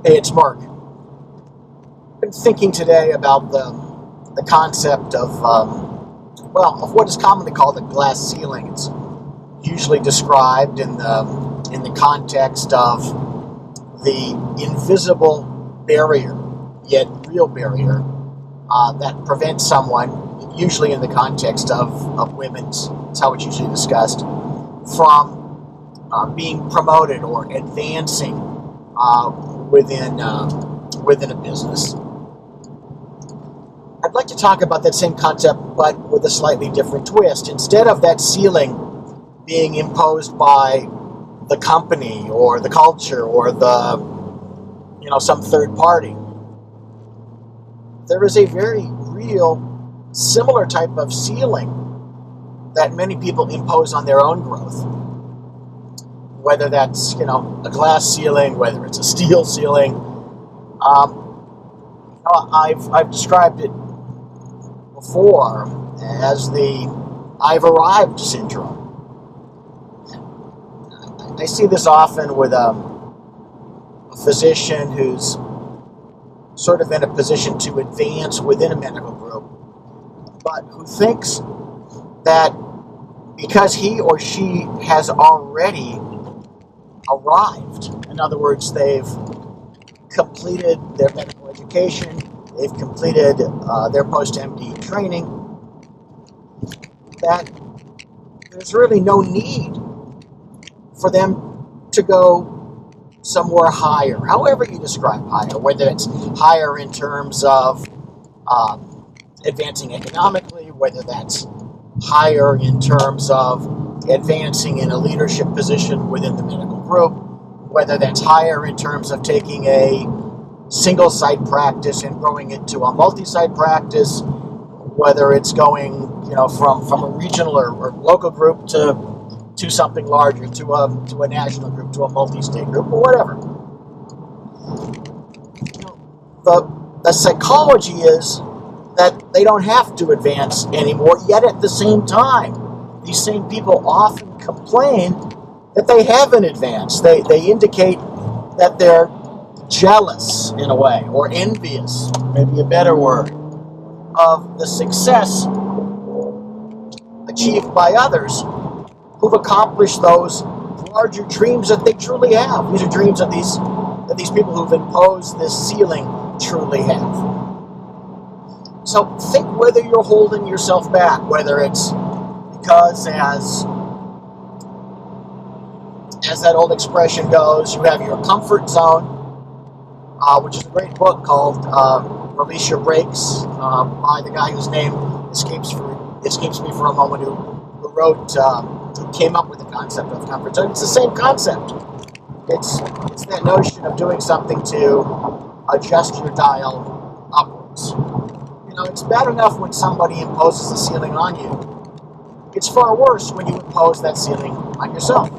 Hey, it's Mark. I've been thinking today about the concept of what is commonly called a glass ceiling. It's usually described in the context of the invisible barrier, yet real barrier, that prevents someone, usually in the context of women's, that's how it's usually discussed, from being promoted or advancing within a business. I'd like to talk about that same concept, but with a slightly different twist. Instead of that ceiling being imposed by the company or the culture or some third party, there is a very real, similar type of ceiling that many people impose on their own growth. Whether that's a glass ceiling, whether it's a steel ceiling, I've described it before as the "I've arrived" syndrome. I see this often with a physician who's sort of in a position to advance within a medical group, but who thinks that because he or she has already arrived, in other words, they've completed their medical education, they've completed their post-MD training, that there's really no need for them to go somewhere higher, however you describe higher, whether it's higher in terms of advancing economically, whether that's higher in terms of advancing in a leadership position within the medical group, whether that's higher in terms of taking a single site practice and growing it to a multi-site practice, whether it's going from a regional or local group to something larger, to a national group, to a multi-state group, or whatever. The psychology is that they don't have to advance anymore, yet at the same time, these same people often complain that they haven't advanced. They indicate that they're jealous, in a way, or envious, maybe a better word, of the success achieved by others who've accomplished those larger dreams that they truly have. These are dreams that these people who've imposed this ceiling truly have. So think whether you're holding yourself back, whether it's because, as that old expression goes, you have your comfort zone, which is a great book called Release Your Brakes, by the guy whose name escapes me for a moment, who came up with the concept of comfort zone. It's the same concept. It's that notion of doing something to adjust your dial upwards. It's bad enough when somebody imposes a ceiling on you. It's far worse when you impose that ceiling on yourself.